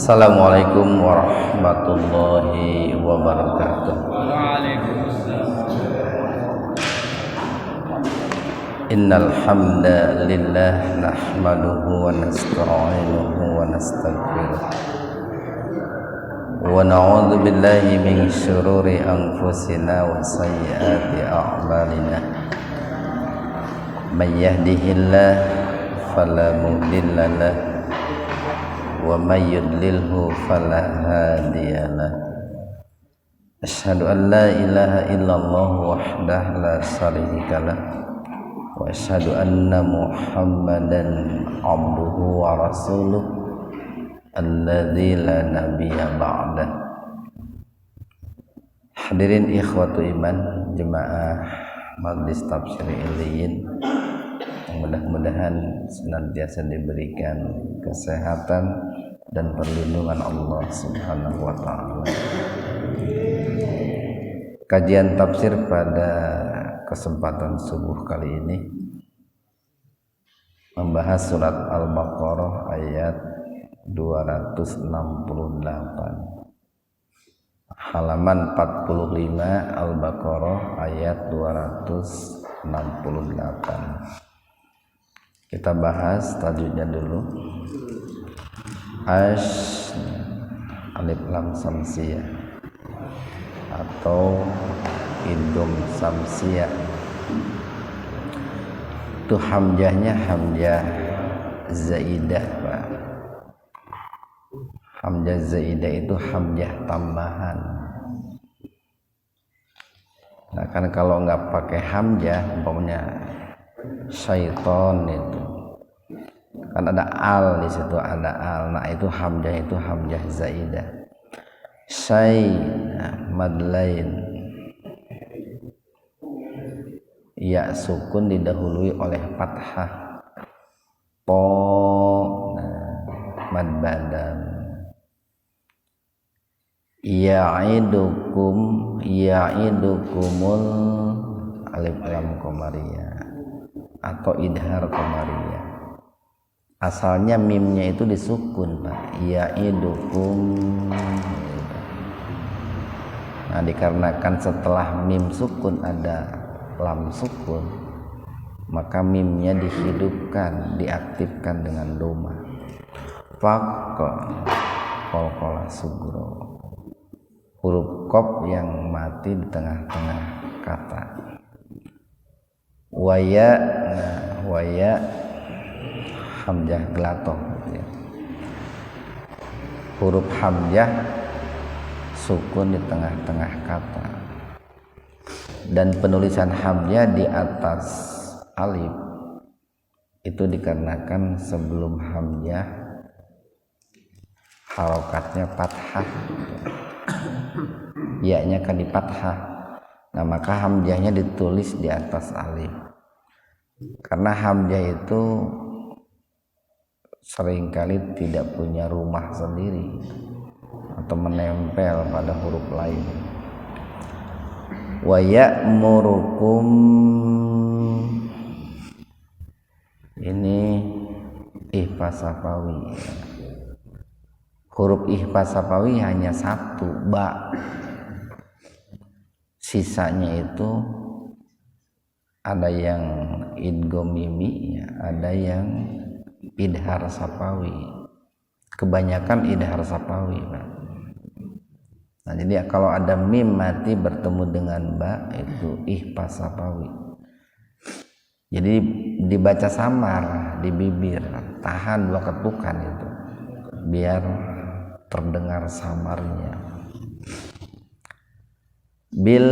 Assalamualaikum warahmatullahi wabarakatuh. Innal hamdalillah nahmaduhu wa nasta'inuhu wa nastaghfiruh wa na'udzu billahi min syururi anfusina wa sayyiati a'malina. May yahdihillahu fala mudilla lahu wa may yudlilhu fala hadiyalah. Asyhadu an la ilaha illallah wahdahu la syarikalah wa asyhadu anna Muhammadan abduhu wa rasuluh alladzi la nabiyya ba'dah. Hadirin ikhwatu iman jemaah Majlis Tafsir Iliyin, mudah-mudahan senantiasa diberikan kesehatan dan perlindungan Allah Subhanahu wa taala. Kajian tafsir pada kesempatan subuh kali ini membahas surat Al-Baqarah ayat 268, halaman 45, Al-Baqarah ayat 268. Kita bahas tajwidnya dulu. Alif lam samsiyah atau idgham samsiyah. Itu hamzahnya hamzah zaidah, Pak. Hamzah zaidah itu hamzah tambahan. Nah, kan kalau nggak pakai hamzah, umpamanya syaiton itu kan ada al di situ, ada al. Nah, itu hamzah zaidah. Madlain, ya sukun didahului oleh fathah. Mad badan. Ya'idukumul alif lam qamariyah atau idhar qamariyah. Asalnya mimnya itu disukun, Pak. Ya'idukum. Nah, dikarenakan setelah mim sukun ada lam sukun, maka mimnya dihidupkan, diaktifkan dengan doma. Qalqala sugro, huruf qaf yang mati di tengah-tengah kata. Waya hamzah gelatoh, ya. Huruf hamzah sukun di tengah-tengah kata, dan penulisan hamzah di atas alif itu dikarenakan sebelum hamzah harokatnya fathah, ya-nya kan di fathah. Nah, maka hamzahnya ditulis di atas alif, karena hamzah itu seringkali tidak punya rumah sendiri atau menempel pada huruf lain. Wa ya'murukum, ini ihfa safawi. Huruf ihfa safawi hanya satu, ba. Sisanya itu ada yang idgham mimi, ada yang idhar safawi. Kebanyakan idhar safawi, Pak. Nah, jadi kalau ada mim mati bertemu dengan ba, itu ihfa safawi. Jadi dibaca samar di bibir, tahan 2 ketukan itu biar terdengar samarnya. Bil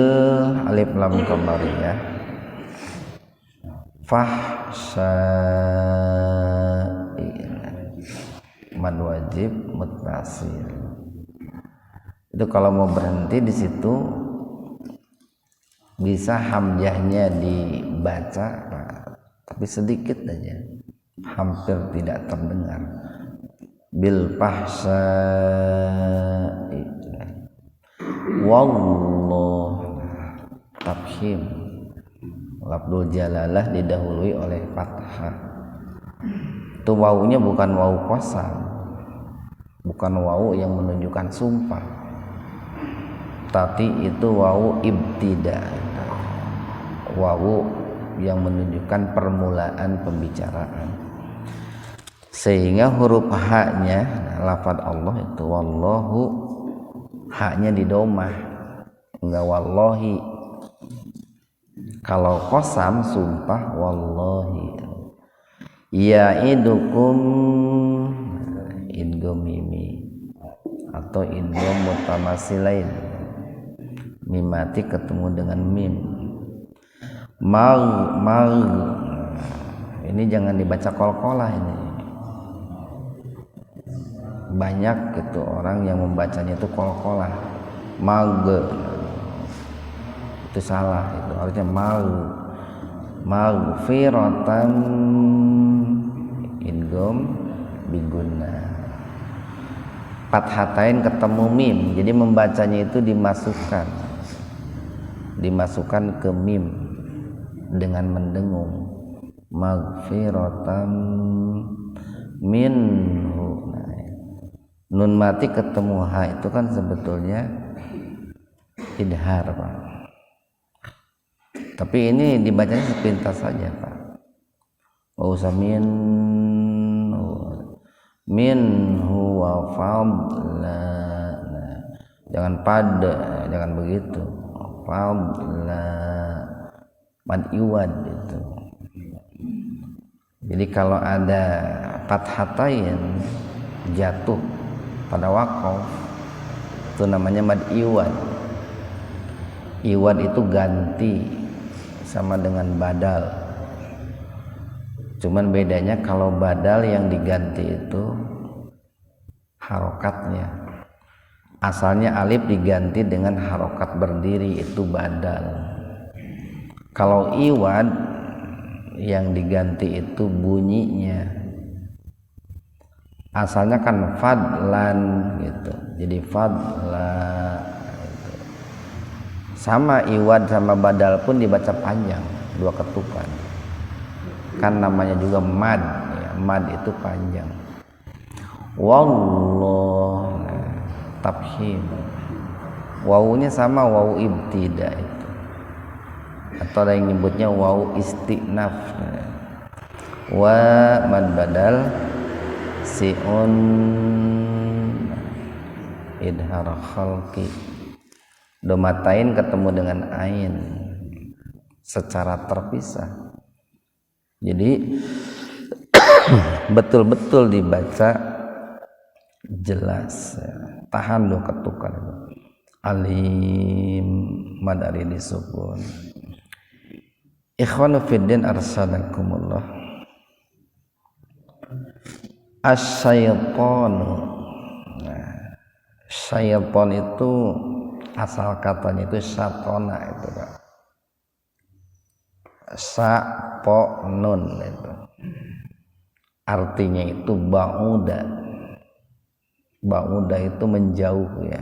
alif lam qamariyah mad wajib muttasil. Itu kalau mau berhenti di situ bisa hamzahnya dibaca, Pak, tapi sedikit aja, hampir tidak terdengar. Bil fahsya'i wallah tafhim, lafzul jalalah didahului oleh fathah. Itu wawunya bukan wawu qasam, bukan wawu yang menunjukkan sumpah, tapi itu wawu ibtida, wawu yang menunjukkan permulaan pembicaraan. Sehingga huruf haknya lafaz Allah itu wallahu, haknya di domah, enggak wallahi. Kalau qasam sumpah wallahi. Ya'idukum idgham mimi atau idgham mutamasilain, mimati ketemu dengan mim. Mag ini jangan dibaca qalqalah ini. Banyak gitu orang yang membacanya itu qalqalah. Mag itu salah, itu artinya magfiratan idgham bigunna. Fathatain ketemu mim, jadi membacanya itu dimasukkan ke mim dengan mendengung. Magfiratan minhu. Nun mati ketemu ha itu kan sebetulnya idhar, Pak. Tapi ini dibacanya sepintas saja, Pak. Minhu wa fadla. Jangan pada, jangan begitu. Fadla mad iwad itu. Jadi kalau ada fathatain jatuh pada waqaf itu namanya mad iwad. Iwad itu ganti sama dengan badal. Cuman bedanya kalau badal yang diganti itu harokatnya. Asalnya alif diganti dengan harokat berdiri, itu badal. Kalau iwad yang diganti itu bunyinya. Asalnya kan fadlan gitu. Jadi fadla gitu. Sama iwad sama badal pun dibaca panjang, dua ketukan. Kan namanya juga mad ya. Mad itu panjang. Wallah tafhim. Wawunya sama wawu ibtida itu. Atau ada yang nyebutnya wawu istinaf. Wa mad badal si'un idhar khalqi. Domatain ketemu dengan ain secara terpisah. Jadi betul-betul dibaca jelas. Tahan dong ketukan. Alim madari disukun. Ikhwanu fiddin arsadakumullah. Asy-syaitanu. Nah, syaitan itu asal katanya itu syatona itu, Pak. Saponun itu. Artinya itu ba'uda. Ba'uda itu menjauh ya.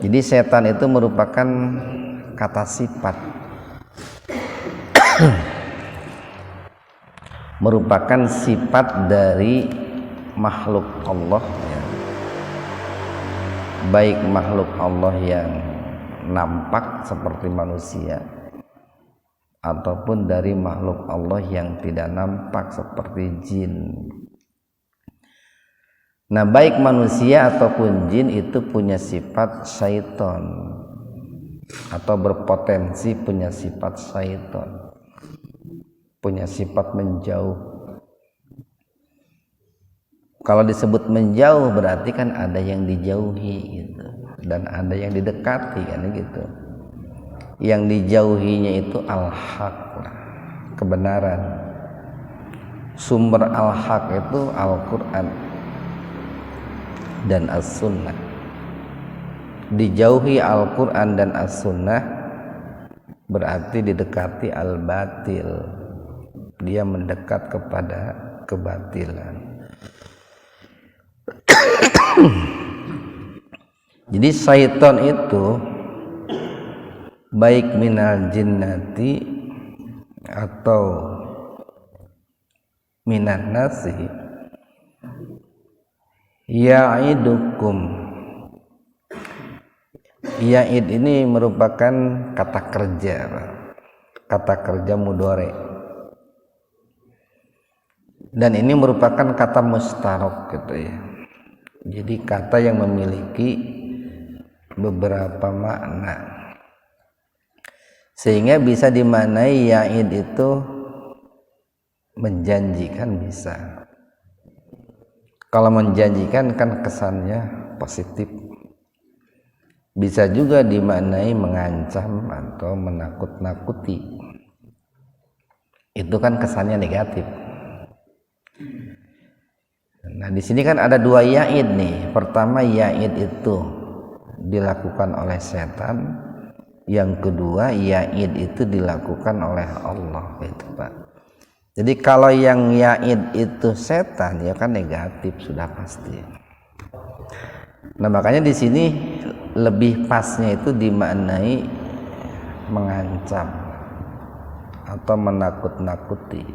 Jadi setan itu merupakan kata sifat. Merupakan sifat dari makhluk Allah ya. Baik makhluk Allah yang nampak seperti manusia ataupun dari makhluk Allah yang tidak nampak seperti jin. Nah, baik manusia ataupun jin itu punya sifat syaitan atau berpotensi punya sifat syaitan, punya sifat menjauh. Kalau disebut menjauh berarti kan ada yang dijauhi gitu, dan ada yang didekati kan gitu. Yang dijauhinya itu al-haq, kebenaran. Sumber al-haq itu Al-Quran dan As-Sunnah. Dijauhi Al-Quran dan As-Sunnah berarti didekati al-batil. Dia mendekat kepada kebatilan. Jadi syaitan itu baik minal jinnati atau minan nasi ya'idukum. Ya'id ini merupakan kata kerja, kata kerja mudhari, dan ini merupakan kata mustarok gitu ya. Jadi kata yang memiliki beberapa makna, sehingga bisa dimaknai ya'id itu menjanjikan bisa. Kalau menjanjikan kan kesannya positif. Bisa juga dimaknai mengancam atau menakut-nakuti. Itu kan kesannya negatif. Nah, di sini kan ada dua ya'id nih. Pertama, ya'id itu dilakukan oleh setan. Yang kedua, ya'id itu dilakukan oleh Allah, gitu Pak. Jadi kalau yang ya'id itu setan, ya kan negatif sudah pasti. Nah, makanya di sini lebih pasnya itu dimaknai mengancam atau menakut-nakuti.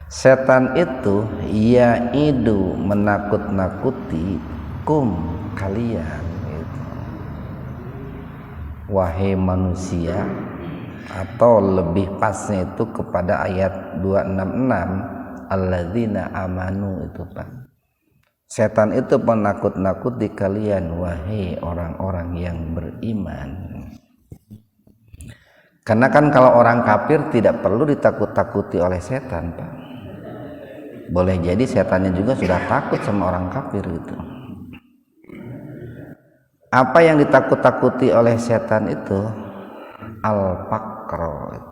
Setan itu ya'idu menakut-nakuti kum kalian, gitu. Wahai manusia, atau lebih pasnya itu kepada ayat 266 alladzina amanu itu Pak. Setan itu menakut-nakuti kalian wahai orang-orang yang beriman. Karena kan kalau orang kafir tidak perlu ditakut-takuti oleh setan Pak. Boleh jadi setannya juga sudah takut sama orang kafir gitu. Apa yang ditakut-takuti oleh setan itu al-faqra,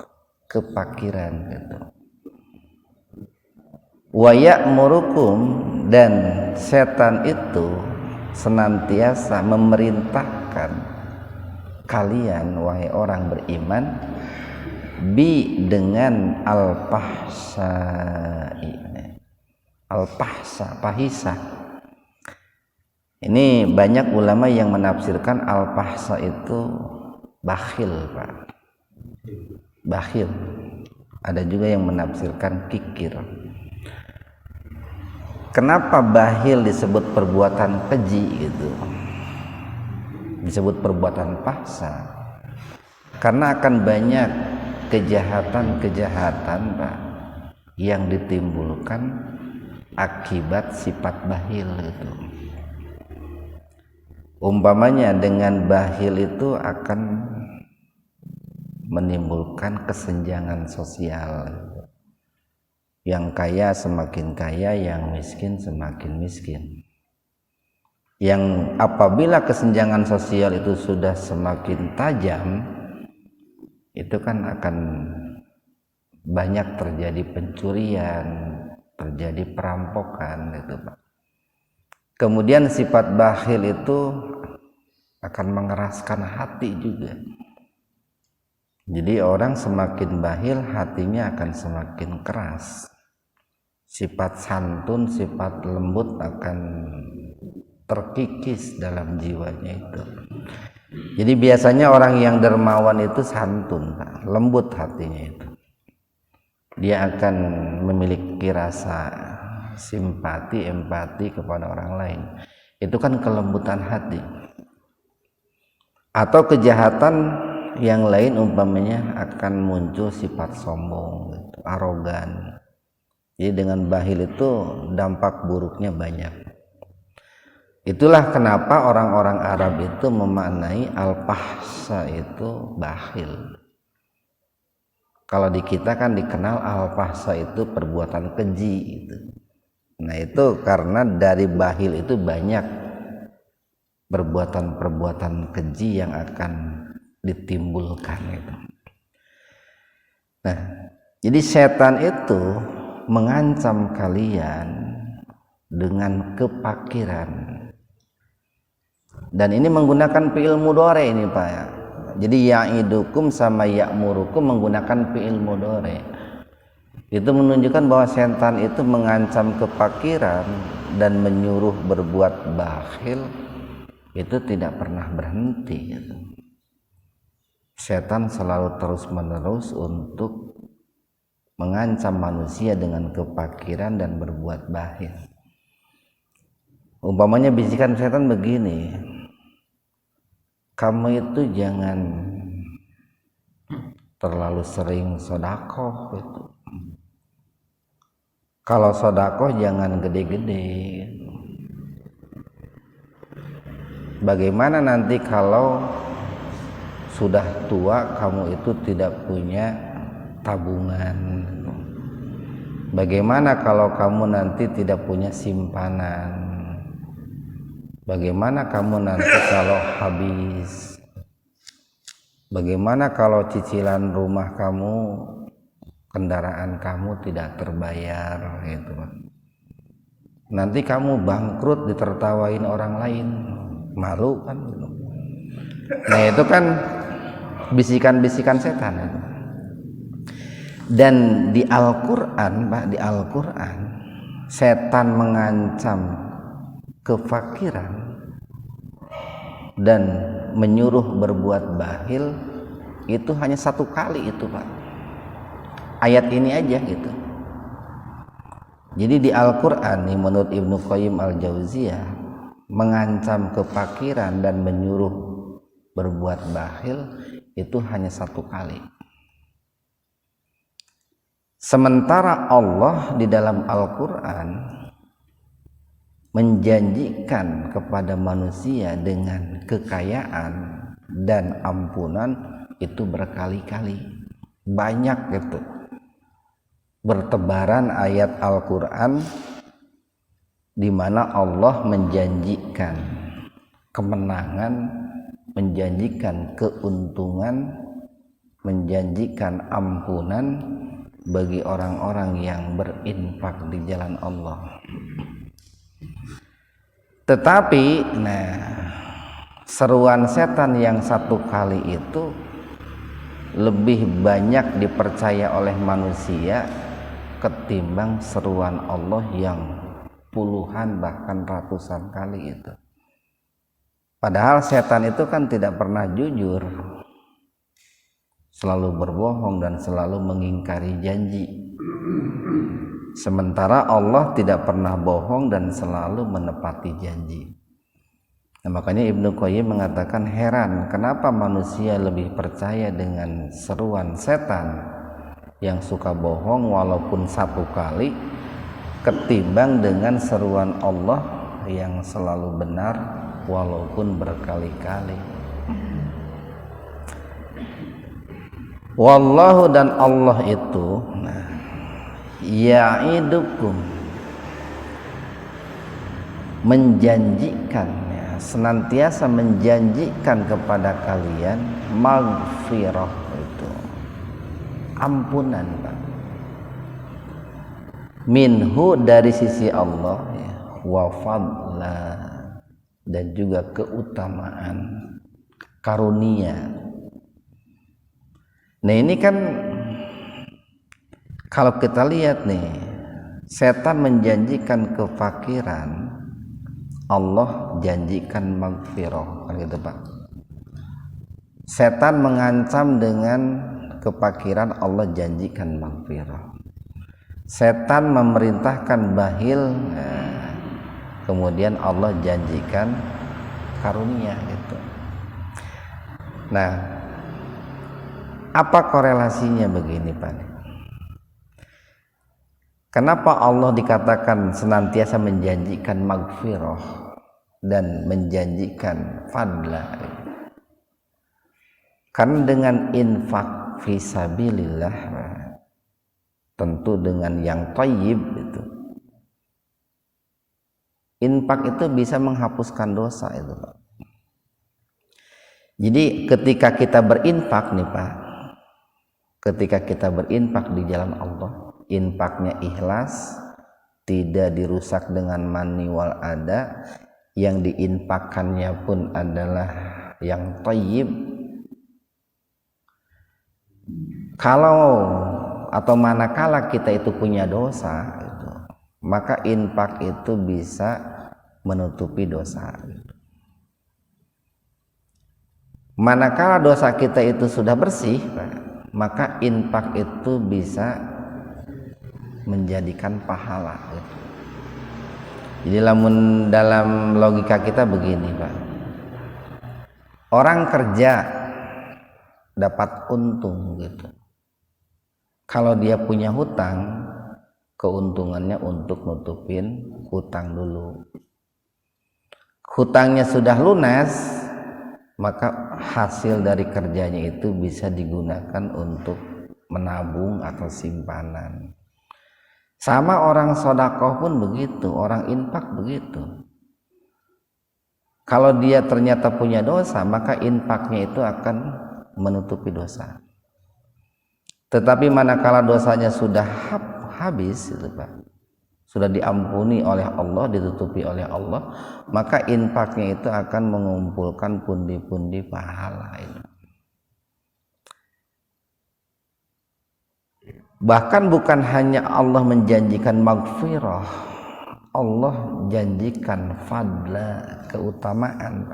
kefakiran gitu. Wa ya'murukum, dan setan itu senantiasa memerintahkan kalian wahai orang beriman bi dengan al-fahsa, fahisah. Ini banyak ulama yang menafsirkan al-fahsa itu bakhil Pak. Bakhil. Ada juga yang menafsirkan kikir. Kenapa bakhil disebut perbuatan keji gitu? Disebut perbuatan paksa. Karena akan banyak kejahatan-kejahatan Pak yang ditimbulkan akibat sifat bakhil itu. Umpamanya dengan bakhil itu akan menimbulkan kesenjangan sosial. Yang kaya semakin kaya, yang miskin semakin miskin. Yang apabila kesenjangan sosial itu sudah semakin tajam, itu kan akan banyak terjadi pencurian, terjadi perampokan gitu Pak. Kemudian sifat bakhil itu akan mengeraskan hati juga. Jadi orang semakin bakhil, hatinya akan semakin keras. Sifat santun, sifat lembut akan terkikis dalam jiwanya itu. Jadi biasanya orang yang dermawan itu santun, lembut hatinya itu. Dia akan memiliki rasa simpati, empati kepada orang lain. Itu kan kelembutan hati. Atau kejahatan yang lain umpamanya akan muncul sifat sombong, gitu, arogan. Jadi dengan bakhil itu dampak buruknya banyak. Itulah kenapa orang-orang Arab itu memaknai al-fahsa itu bakhil. Kalau di kita kan dikenal al-fahsa itu perbuatan keji gitu. Nah itu karena dari bakhil itu banyak perbuatan-perbuatan keji yang akan ditimbulkan itu. Nah, jadi setan itu mengancam kalian dengan kefakiran, dan ini menggunakan fi'il mudhari ini Pak ya. Jadi ya'idukum sama ya'murukum menggunakan fi'il mudhari. Itu menunjukkan bahwa setan itu mengancam kefakiran dan menyuruh berbuat bakhil, itu tidak pernah berhenti gitu. Setan selalu terus-menerus untuk mengancam manusia dengan kefakiran dan berbuat bakhil. Umpamanya bisikan setan begini, kamu itu jangan terlalu sering sodakoh gitu. Kalau sodakoh jangan gede-gede. Bagaimana nanti kalau sudah tua kamu itu tidak punya tabungan? Bagaimana kalau kamu nanti tidak punya simpanan? Bagaimana kamu nanti kalau habis? Bagaimana kalau cicilan rumah kamu, kendaraan kamu tidak terbayar gitu. Nanti kamu bangkrut ditertawain orang lain, malu kan? Nah itu kan bisikan-bisikan setan itu. Dan di Al-Quran, Pak, di Al-Quran setan mengancam kefakiran dan menyuruh berbuat bakhil itu hanya satu kali itu, Pak. Ayat ini aja gitu. Jadi di Al-Quran nih, menurut Ibnu Qayyim Al-Jauziyah, mengancam kefakiran dan menyuruh berbuat bakhil itu hanya satu kali. Sementara Allah di dalam Al-Quran menjanjikan kepada manusia dengan kekayaan dan ampunan itu berkali-kali, banyak gitu. Bertebaran ayat Al-Quran di mana Allah menjanjikan kemenangan, menjanjikan keuntungan, menjanjikan ampunan bagi orang-orang yang berinfak di jalan Allah. Tetapi seruan setan yang satu kali itu lebih banyak dipercaya oleh manusia ketimbang seruan Allah yang puluhan bahkan ratusan kali itu. Padahal setan itu kan tidak pernah jujur, selalu berbohong dan selalu mengingkari janji. Sementara Allah tidak pernah bohong dan selalu menepati janji. Nah, makanya Ibnu Qayyim mengatakan heran kenapa manusia lebih percaya dengan seruan setan yang suka bohong walaupun satu kali ketimbang dengan seruan Allah yang selalu benar walaupun berkali-kali. Wallahu, dan Allah itu ya'idukum, menjanjikan, senantiasa menjanjikan kepada kalian maghfirah, itu ampunan, Pak, minhu, dari sisi Allah, wa fadla, dan juga keutamaan, karunia. Nah ini kan kalau kita lihat nih, setan menjanjikan kefakiran, Allah janjikan maghfirah, kan gitu, Pak. Setan mengancam dengan kefakiran, Allah janjikan maghfirah. Setan memerintahkan bakhil, kemudian Allah janjikan karunia gitu. Nah, apa korelasinya begini, Pak? Kenapa Allah dikatakan senantiasa menjanjikan maghfirah dan menjanjikan fadla? Karena dengan infak fisabilillah, tentu dengan yang thayyib itu, infak itu bisa menghapuskan dosa itu, Pak. Jadi ketika kita berinfak nih, Pak, ketika kita berinfak di jalan Allah, infaknya ikhlas, tidak dirusak dengan mani wal ada, yang diinfakkannya pun adalah yang thayyib. Kalau atau manakala kita itu punya dosa itu, maka infak itu bisa menutupi dosa. Manakala dosa kita itu sudah bersih, maka infak itu bisa menjadikan pahala. Jadi dalam logika kita begini Pak, orang kerja dapat untung gitu, kalau dia punya hutang, keuntungannya untuk nutupin hutang dulu. Hutangnya sudah lunas, maka hasil dari kerjanya itu bisa digunakan untuk menabung atau simpanan. Sama orang sodakoh pun begitu, orang infak begitu. Kalau dia ternyata punya dosa, maka infaknya itu akan menutupi dosa. Tetapi manakala dosanya sudah habis, itu Pak, sudah diampuni oleh Allah, ditutupi oleh Allah, maka infaknya itu akan mengumpulkan pundi-pundi pahala itu. Bahkan bukan hanya Allah menjanjikan maghfirah, Allah janjikan fadla, keutamaan.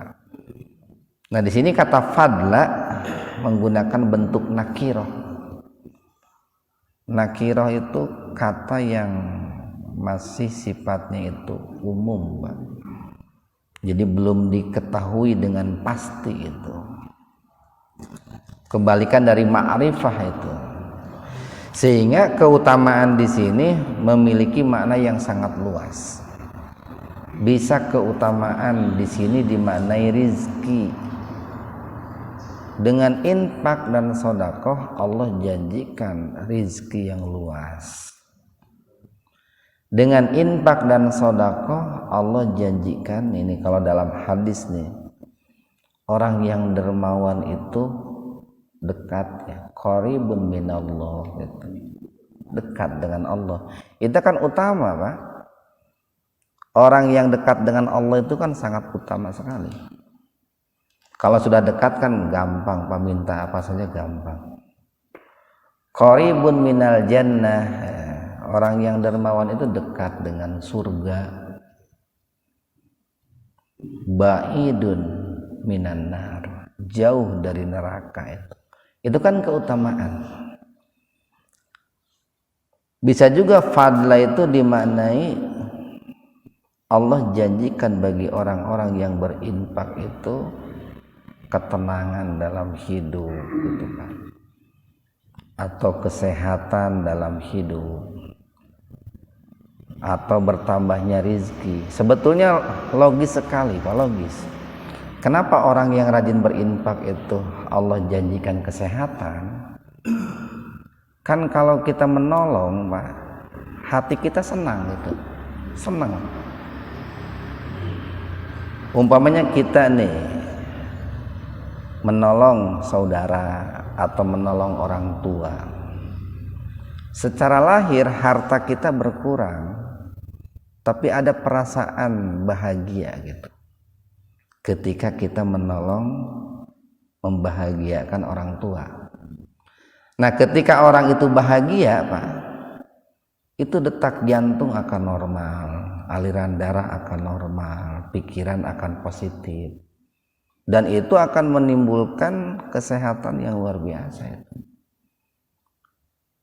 Nah di sini kata fadla menggunakan bentuk nakirah. Nakirah itu kata yang masih sifatnya itu umum, Pak. Jadi belum diketahui dengan pasti itu. Kebalikan dari ma'rifah itu. Sehingga keutamaan di sini memiliki makna yang sangat luas. Bisa keutamaan di sini dimaknai rizki. Dengan infak dan sedekah Allah janjikan rizki yang luas. Dengan infak dan sedekah Allah janjikan, ini kalau dalam hadis nih, orang yang dermawan itu dekat ya, qaribun minallah, gitu. Dekat dengan Allah. Itu kan utama, Pak. Orang yang dekat dengan Allah itu kan sangat utama sekali. Kalau sudah dekat kan gampang, Pak, minta apa saja gampang. Qaribun minal jannah, orang yang dermawan itu dekat dengan surga. Ba'idun minan nar, jauh dari neraka itu. Itu kan keutamaan. Bisa juga fadla itu dimaknai Allah janjikan bagi orang-orang yang berinfak itu ketenangan dalam hidup gitu kan, atau kesehatan dalam hidup, atau bertambahnya rizki. Sebetulnya logis sekali, Pak, logis. Kenapa orang yang rajin berinfak itu Allah janjikan kesehatan? Kan kalau kita menolong, Pak, hati kita senang gitu. Senang. Umpamanya kita nih menolong saudara atau menolong orang tua. Secara lahir harta kita berkurang, tapi ada perasaan bahagia gitu. Ketika kita menolong, membahagiakan orang tua. Nah ketika orang itu bahagia, Pak, itu detak jantung akan normal, aliran darah akan normal, pikiran akan positif, dan itu akan menimbulkan kesehatan yang luar biasa itu.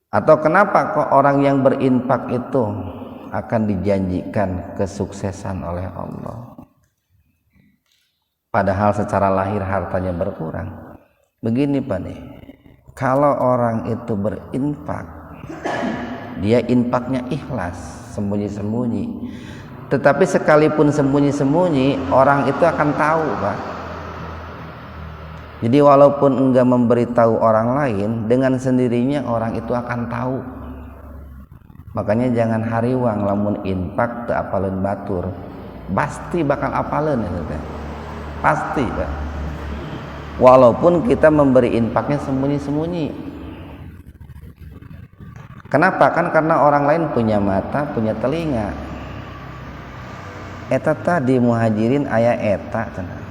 Atau kenapa kok orang yang berinfak itu akan dijanjikan kesuksesan oleh Allah, padahal secara lahir hartanya berkurang? Begini, Pak nih, kalau orang itu berinfak, dia infaknya ikhlas, sembunyi-sembunyi. Tetapi sekalipun sembunyi-sembunyi, orang itu akan tahu, Pak. Jadi walaupun enggak memberitahu orang lain, dengan sendirinya orang itu akan tahu. Makanya jangan hariwang lamun infak teu apaleun batur. Pasti bakal apaleun itu teh. Pasti, Pak. Walaupun kita memberi infaknya sembunyi-sembunyi. Kenapa? Kan karena orang lain punya mata, punya telinga. Eta tadi muhajirin aya eta cenah.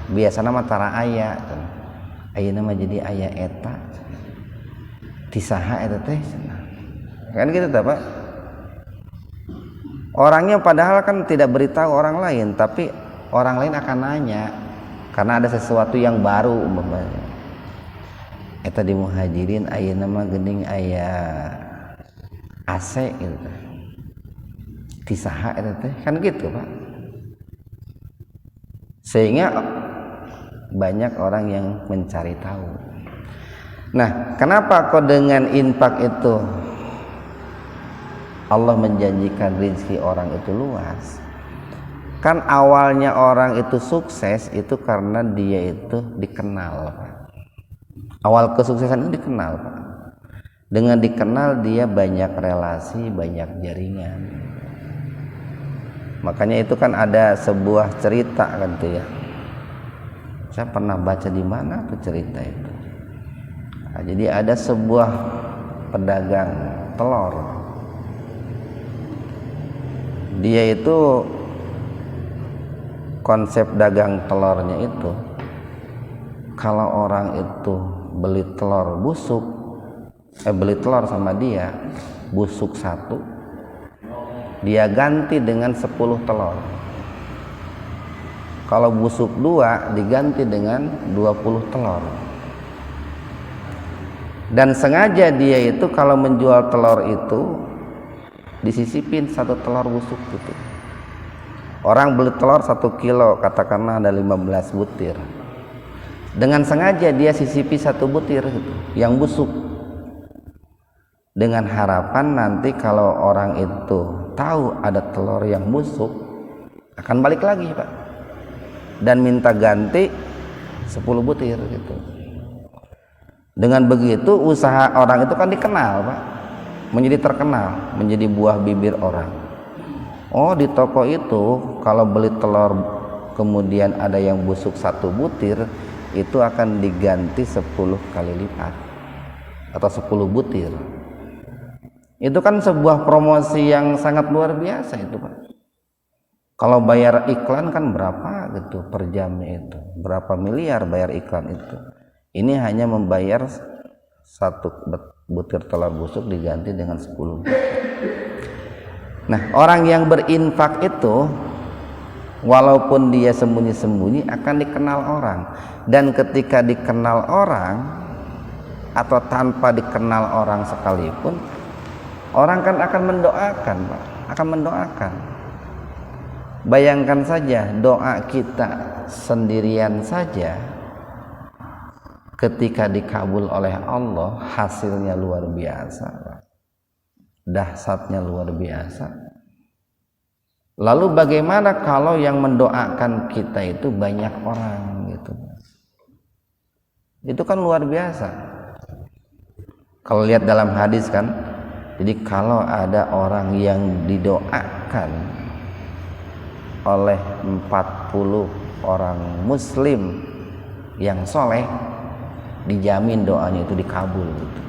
Biasana mah tara aya cenah. Ayeuna mah jadi aya eta. Ti saha eta teh cenah. Kan gitu tah, Pak. Orangnya padahal kan tidak beritahu orang lain, tapi orang lain akan nanya karena ada sesuatu yang baru umpamanya. Eta di muhajirin ayeuna mah geuning aya AC gitu. tisaha itu teh kan gitu Pak, sehingga banyak orang yang mencari tahu. Nah, kenapa kok dengan infak itu Allah menjanjikan rezeki orang itu luas? Kan awalnya orang itu sukses itu karena dia itu dikenal Pak. Awal kesuksesan itu dikenal Pak. Dengan dikenal dia banyak relasi, banyak jaringan. Makanya itu kan ada sebuah cerita kan tuh ya. Saya pernah baca di mana tuh cerita itu. Nah, jadi ada sebuah pedagang telur. Dia itu konsep dagang telurnya itu kalau orang itu beli telur busuk, beli telur sama dia busuk 1, dia ganti dengan 10 telur. Kalau busuk 2 diganti dengan 20 telur. Dan sengaja dia itu kalau menjual telur itu disisipin 1 telur busuk gitu. Orang beli telur 1 kilo, katakanlah ada 15 butir. Dengan sengaja dia sisipi 1 butir gitu, yang busuk. Dengan harapan nanti kalau orang itu tahu ada telur yang busuk, akan balik lagi Pak, dan minta ganti 10 butir gitu. Dengan begitu usaha orang itu kan dikenal Pak, menjadi terkenal, menjadi buah bibir orang. Oh, di toko itu kalau beli telur kemudian ada yang busuk 1 butir, itu akan diganti 10 kali lipat atau 10 butir. Itu kan sebuah promosi yang sangat luar biasa itu Pak. Kalau bayar iklan kan berapa gitu per jamnya itu, berapa miliar bayar iklan itu. Ini hanya membayar 1 butir telur busuk diganti dengan 10 butir. Nah, orang yang berinfak itu walaupun dia sembunyi-sembunyi akan dikenal orang, dan ketika dikenal orang atau tanpa dikenal orang sekalipun, orang kan akan mendoakan Pak, akan mendoakan. Bayangkan saja doa kita sendirian saja ketika dikabul oleh Allah, hasilnya luar biasa, dahsyatnya luar biasa. Lalu bagaimana kalau yang mendoakan kita itu banyak orang gitu? Itu kan luar biasa. Kalau lihat dalam hadis kan, jadi kalau ada orang yang didoakan oleh 40 orang muslim yang soleh, dijamin doanya itu dikabul gitu.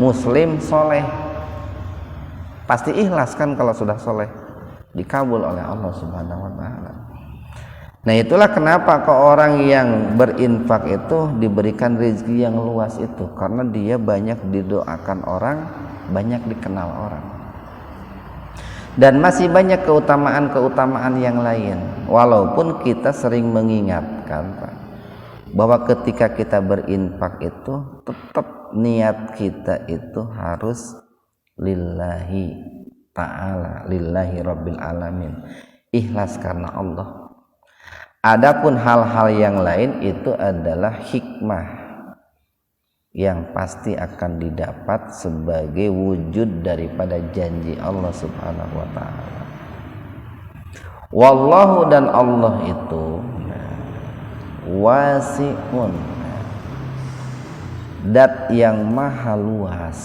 Muslim soleh pasti ikhlas kan, kalau sudah soleh dikabul oleh Allah Subhanahu wa ta'ala. Nah, itulah kenapa ke orang yang berinfak itu diberikan rezeki yang luas itu, karena dia banyak didoakan orang, banyak dikenal orang, dan masih banyak keutamaan-keutamaan yang lain. Walaupun kita sering mengingatkan Pak, bahwa ketika kita berinfak itu tetap niat kita itu harus lillahi ta'ala, lillahi rabbil alamin, ikhlas karena Allah. Adapun hal-hal yang lain itu adalah hikmah yang pasti akan didapat sebagai wujud daripada janji Allah Subhanahu wa ta'ala. Wallahu, dan Allah itu wasi'un, dat yang maha luas.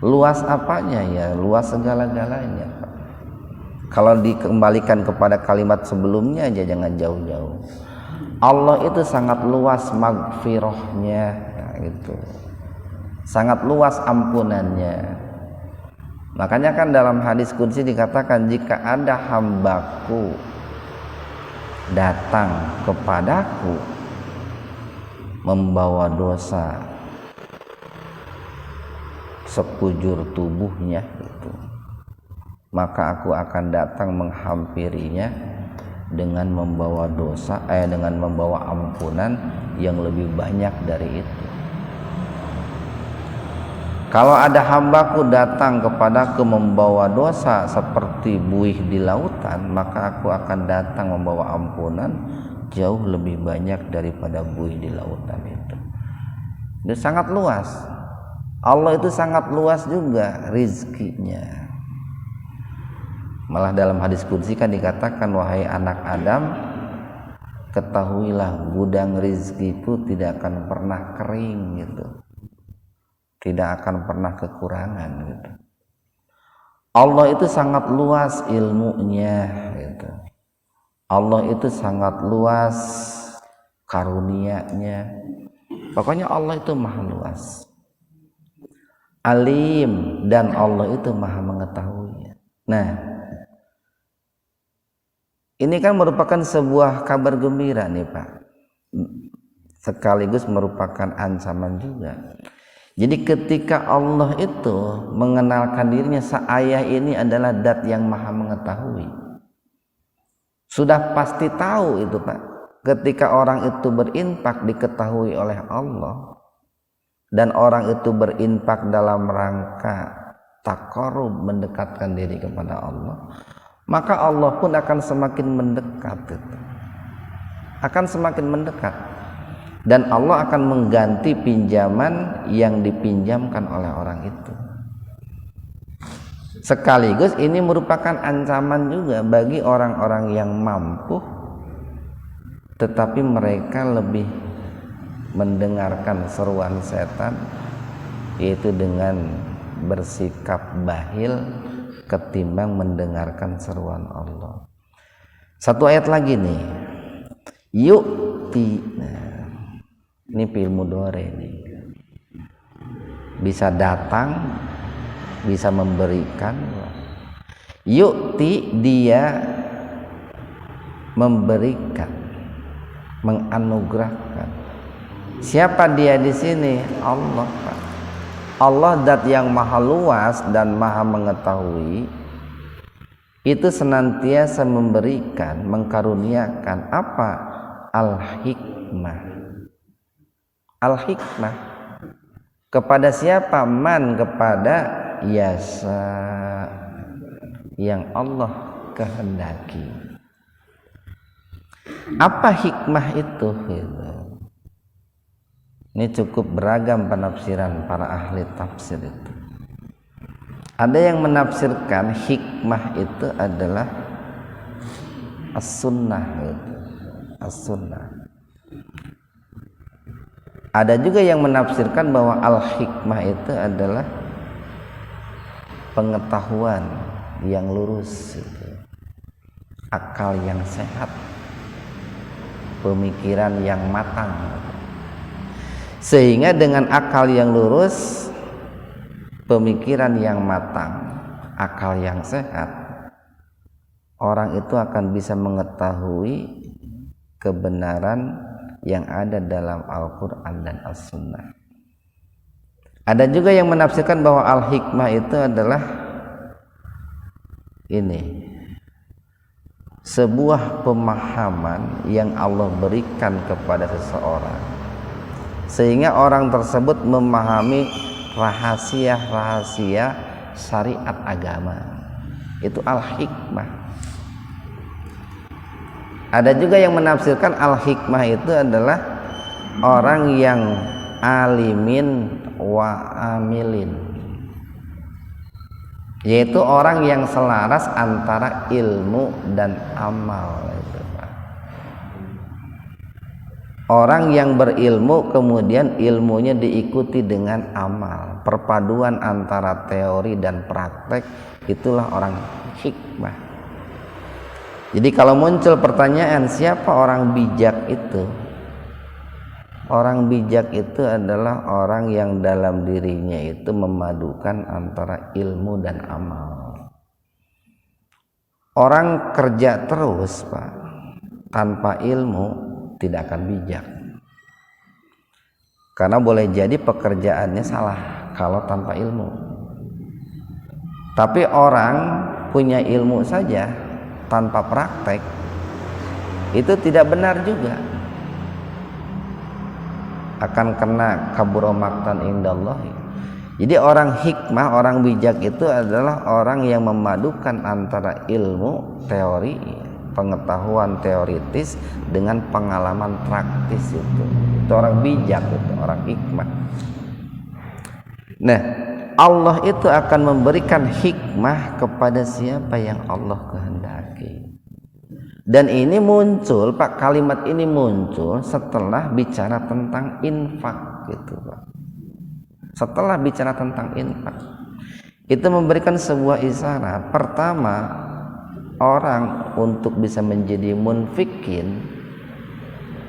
Luas apanya ya? Luas segala-galanya Pak. Kalau dikembalikan kepada kalimat sebelumnya aja, jangan jauh-jauh. Allah itu sangat luas magfirahnya, ya, gitu. Sangat luas ampunannya. Makanya kan dalam hadis qudsi dikatakan, jika ada hambaku datang kepadaku membawa dosa sekujur tubuhnya gitu, maka aku akan datang menghampirinya dengan membawa dosa, dengan membawa ampunan yang lebih banyak dari itu. Kalau ada hambaku datang kepadaku membawa dosa seperti buih di lautan, maka aku akan datang membawa ampunan jauh lebih banyak daripada buih di lautan itu. Dia sangat luas. Allah itu sangat luas juga rizkinya. Malah dalam hadis qudsi kan dikatakan, wahai anak Adam, ketahuilah gudang rizkiku tidak akan pernah kering gitu, tidak akan pernah kekurangan gitu. Allah itu sangat luas ilmunya gitu. Allah itu sangat luas karunia-Nya. Pokoknya Allah itu maha luas, alim, dan Allah itu maha mengetahui. Nah, ini kan merupakan sebuah kabar gembira nih Pak, sekaligus merupakan ancaman juga. Jadi ketika Allah itu mengenalkan dirinya, saya ini adalah Dat yang maha mengetahui, sudah pasti tahu itu Pak. Ketika orang itu berinfak diketahui oleh Allah, dan orang itu berinfak dalam rangka taqarrub, mendekatkan diri kepada Allah, maka Allah pun akan semakin mendekat gitu. Akan semakin mendekat, dan Allah akan mengganti pinjaman yang dipinjamkan oleh orang itu. Sekaligus ini merupakan ancaman juga bagi orang-orang yang mampu tetapi mereka lebih mendengarkan seruan setan, yaitu dengan bersikap bahil ketimbang mendengarkan seruan Allah. Satu ayat lagi nih, yu'ti, ini fi'il mudhari nih, bisa datang, bisa memberikan. Yu'ti, dia memberikan, menganugerahkan. Siapa dia di sini? Allah. Allah Dat yang maha luas dan maha mengetahui, itu senantiasa memberikan, mengkaruniakan apa? Al-hikmah. Al-hikmah kepada siapa? Man, kepada yasa, yang Allah kehendaki. Apa hikmah itu? Ini cukup beragam penafsiran para ahli tafsir itu. Ada yang menafsirkan hikmah itu adalah as-sunnah gitu. As-sunnah. Ada juga yang menafsirkan bahwa al-hikmah itu adalah pengetahuan yang lurus gitu. Akal yang sehat, pemikiran yang matang. Sehingga dengan akal yang lurus, pemikiran yang matang, akal yang sehat, orang itu akan bisa mengetahui kebenaran yang ada dalam Al-Quran dan As-Sunnah. Ada juga yang menafsirkan bahwa al-hikmah itu adalah ini, sebuah pemahaman yang Allah berikan kepada seseorang, sehingga orang tersebut memahami rahasia-rahasia syariat agama. Itu al-hikmah. Ada juga yang menafsirkan al-hikmah itu adalah orang yang alimin wa amilin, yaitu orang yang selaras antara ilmu dan amal. Orang yang berilmu kemudian ilmunya diikuti dengan amal, perpaduan antara teori dan praktek, itulah orang hikmah. Jadi kalau muncul pertanyaan siapa orang bijak itu? Orang bijak itu adalah orang yang dalam dirinya itu memadukan antara ilmu dan amal. Orang kerja terus Pak, tanpa ilmu tidak akan bijak. Karena boleh jadi pekerjaannya salah kalau tanpa ilmu. Tapi orang punya ilmu saja tanpa praktek, itu tidak benar juga, akan kena kabura maqtan indallahi. Jadi orang hikmah, orang bijak itu adalah orang yang memadukan antara ilmu teori, pengetahuan teoritis dengan pengalaman praktis itu. Itu orang bijak, itu orang hikmah. Nah, Allah itu akan memberikan hikmah kepada siapa yang Allah kehendaki. Dan ini muncul, Pak, kalimat ini muncul setelah bicara tentang infak gitu, Pak. Setelah bicara tentang infak, itu memberikan sebuah isyarat. Pertama, orang untuk bisa menjadi munfikin,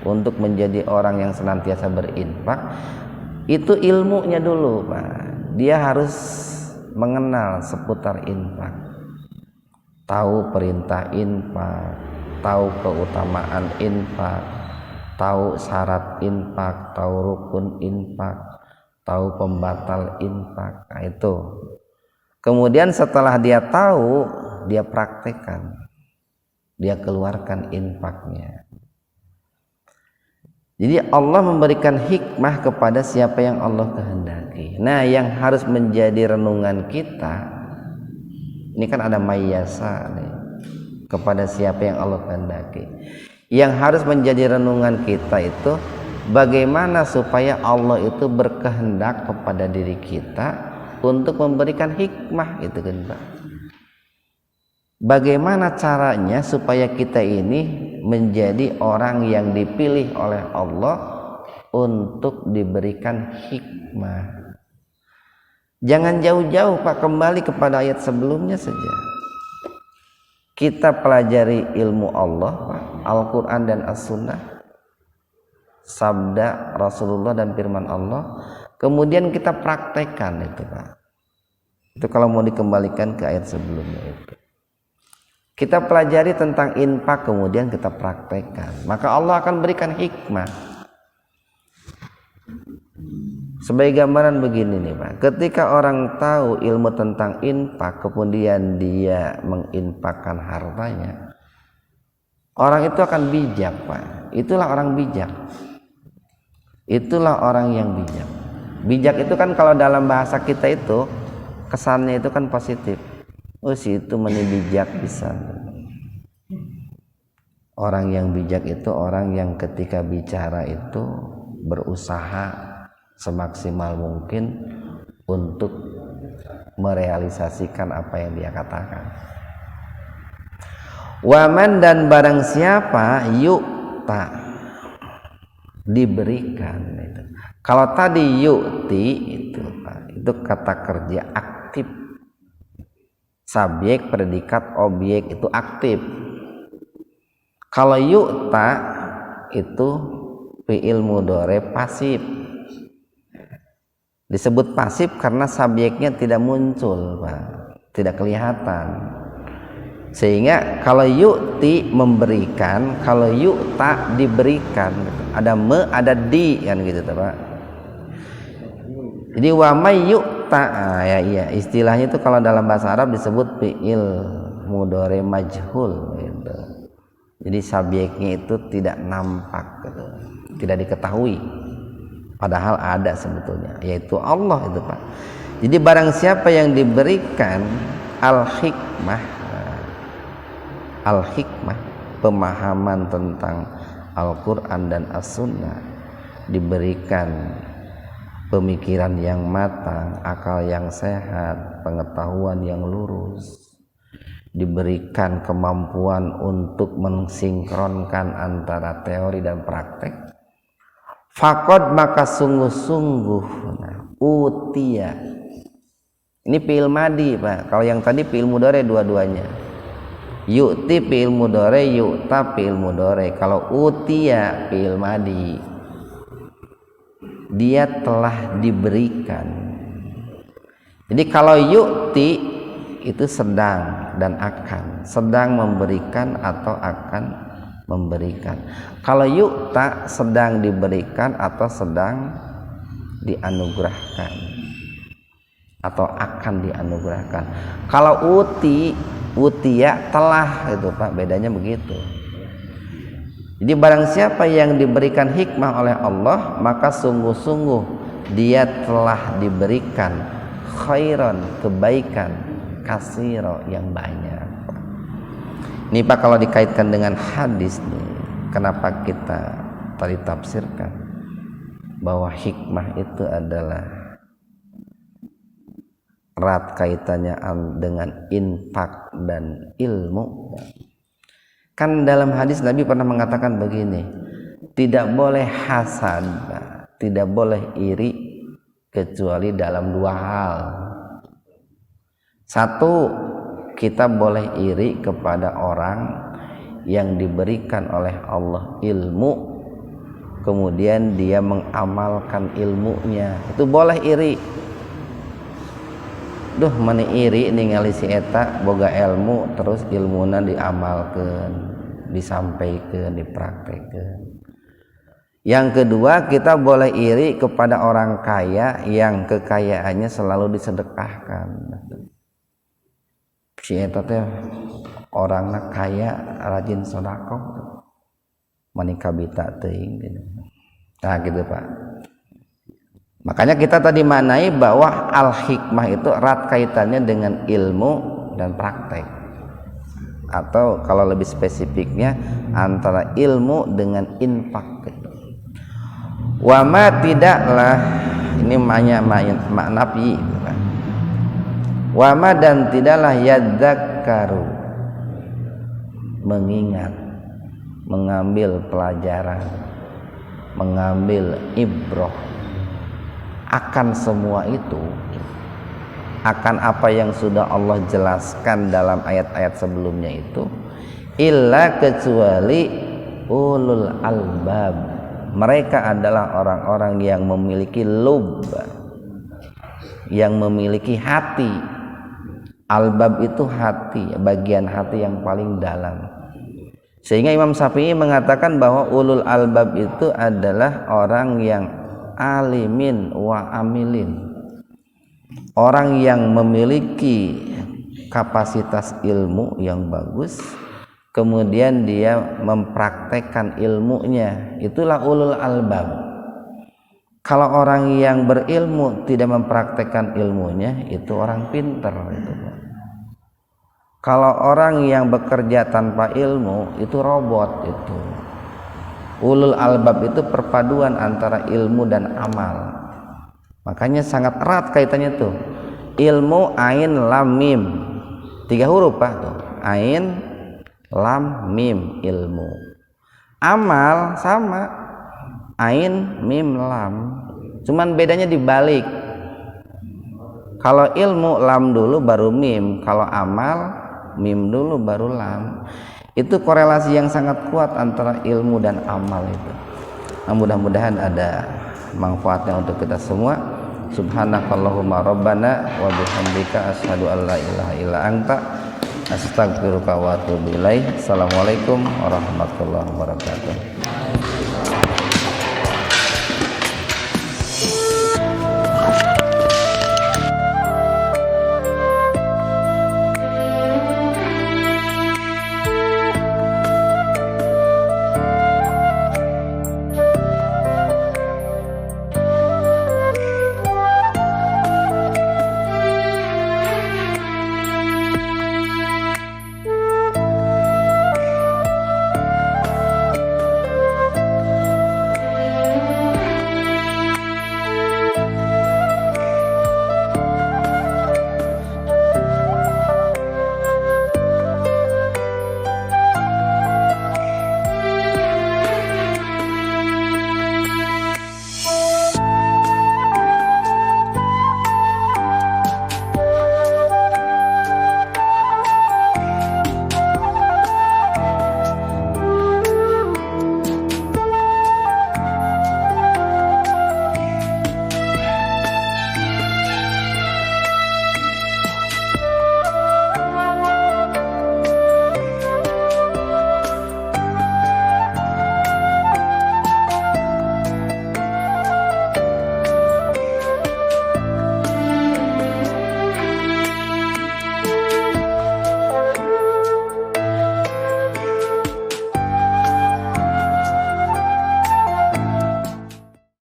untuk menjadi orang yang senantiasa berinfak, itu ilmunya dulu, Pak. Dia harus mengenal seputar infak, tahu perintah infak, tahu keutamaan infak, tahu syarat infak, tahu rukun infak, tahu pembatal infak. Nah, itu. Kemudian setelah dia tahu, dia praktekkan, dia keluarkan infaknya. Jadi Allah memberikan hikmah kepada siapa yang Allah kehendaki. Nah, yang harus menjadi renungan kita, ini kan ada mayasa nih, kepada siapa yang Allah kehendaki. Yang harus menjadi renungan kita itu, bagaimana supaya Allah itu berkehendak kepada diri kita untuk memberikan hikmah, itu kan, Pak. Bagaimana caranya supaya kita ini menjadi orang yang dipilih oleh Allah untuk diberikan hikmah. Jangan jauh-jauh, Pak, kembali kepada ayat sebelumnya saja. Kita pelajari ilmu Allah, Pak, Al-Quran dan As-Sunnah, sabda Rasulullah dan firman Allah, kemudian kita praktekkan itu, Pak. Itu kalau mau dikembalikan ke ayat sebelumnya itu. Kita pelajari tentang infak, kemudian kita praktekkan, maka Allah akan berikan hikmah. Sebagai gambaran begini nih, Pak, ketika orang tahu ilmu tentang infak, kemudian dia menginfakkan hartanya, orang itu akan bijak, Pak. Itulah orang bijak. Itulah orang yang bijak. Bijak itu kan kalau dalam bahasa kita itu kesannya itu kan positif. Oh, si itu meni bijak bisa. Orang yang bijak itu orang yang ketika bicara itu berusaha semaksimal mungkin untuk merealisasikan apa yang dia katakan. Waman, dan barang siapa yu'ta, diberikan itu. Kalau tadi yu'ti itu, Pak, itu kata kerja aktif. Subjek, predikat, objek itu aktif. Kalau yu'ta itu fi'il mudhari pasif. Disebut pasif karena subjeknya tidak muncul, Pak, tidak kelihatan. Sehingga kalau yu'ti memberikan, kalau yu'ta diberikan, ada me, ada di, kan gitu, Pak. Jadi wa may yu'ta, ya istilahnya itu kalau dalam bahasa Arab disebut fi'il mudhari majhul gitu. Jadi subjeknya itu tidak nampak gitu, tidak diketahui, padahal ada sebetulnya, yaitu Allah itu, Pak. Jadi barang siapa yang diberikan al-hikmah, pemahaman tentang Al-Quran dan As-Sunnah, diberikan pemikiran yang matang, akal yang sehat, pengetahuan yang lurus, diberikan kemampuan untuk mensinkronkan antara teori dan praktek, faqad, maka sungguh-sungguh, utia, ini fi'il madi, Pak. Kalau yang tadi fi'il mudhari dua-duanya. Yu'ti fi'il mudhari, yu'ta fi'il mudhari. Kalau utia fi'il madi, dia telah diberikan. Jadi kalau yu'ti itu sedang dan akan, sedang memberikan atau akan memberikan. Kalau yu'ta sedang diberikan atau sedang dianugerahkan atau akan dianugerahkan. Kalau utia telah, itu, Pak, bedanya begitu. Jadi barang siapa yang diberikan hikmah oleh Allah, maka sungguh-sungguh dia telah diberikan khairan, kebaikan, kasiro, yang banyak. Ini Pak kalau dikaitkan dengan hadis nih, kenapa kita tadi tafsirkan bahwa hikmah itu adalah erat kaitannya dengan infak dan ilmu. Kan dalam hadis Nabi pernah mengatakan begini, tidak boleh hasad, tidak boleh iri kecuali dalam dua hal. Satu, kita boleh iri kepada orang yang diberikan oleh Allah ilmu, kemudian dia mengamalkan ilmunya, itu boleh iri. Duh mana iri ningali si eta boga ilmu terus ilmuna diamalkan, disampaikan, dipraktekkan. Yang kedua, kita boleh iri kepada orang kaya yang kekayaannya selalu disedekahkan. Si eta teh orangna kaya rajin sedekah, manika bita teuing gitu. Nah gitu Pak. Makanya kita tadi maknai bahwa al-hikmah itu erat kaitannya dengan ilmu dan praktek, atau kalau lebih spesifiknya antara ilmu dengan infak. Wama tidaklah, ini makna fi. Wama dan tidaklah yadzakkaru, mengingat, mengambil pelajaran, mengambil ibrah akan semua itu, akan apa yang sudah Allah jelaskan dalam ayat-ayat sebelumnya itu, illa kecuali ulul albab. Mereka adalah orang-orang yang memiliki lub, yang memiliki hati. Albab itu hati, bagian hati yang paling dalam. Sehingga Imam Syafi'i mengatakan bahwa ulul albab itu adalah orang yang alimin wa amilin, orang yang memiliki kapasitas ilmu yang bagus, kemudian dia mempraktekkan ilmunya, itulah ulul albab. Kalau orang yang berilmu tidak mempraktekkan ilmunya, itu orang pintar itu. Kalau orang yang bekerja tanpa ilmu, itu robot itu. Ulul albab itu perpaduan antara ilmu dan amal. Makanya sangat erat kaitannya tuh. Ilmu ain lam mim. 3 huruf Pak tuh. Ain lam mim ilmu. Amal sama. Ain mim lam. Cuman bedanya dibalik. Kalau ilmu lam dulu baru mim, kalau amal mim dulu baru lam. Itu korelasi yang sangat kuat antara ilmu dan amal itu. Nah, mudah-mudahan ada manfaatnya untuk kita semua. Subhanakallahumma rabbana wa bihamdika asyhadu an la ilaha illa anta astaghfiruka wa atubu ilaik. Assalamualaikum warahmatullahi wabarakatuh.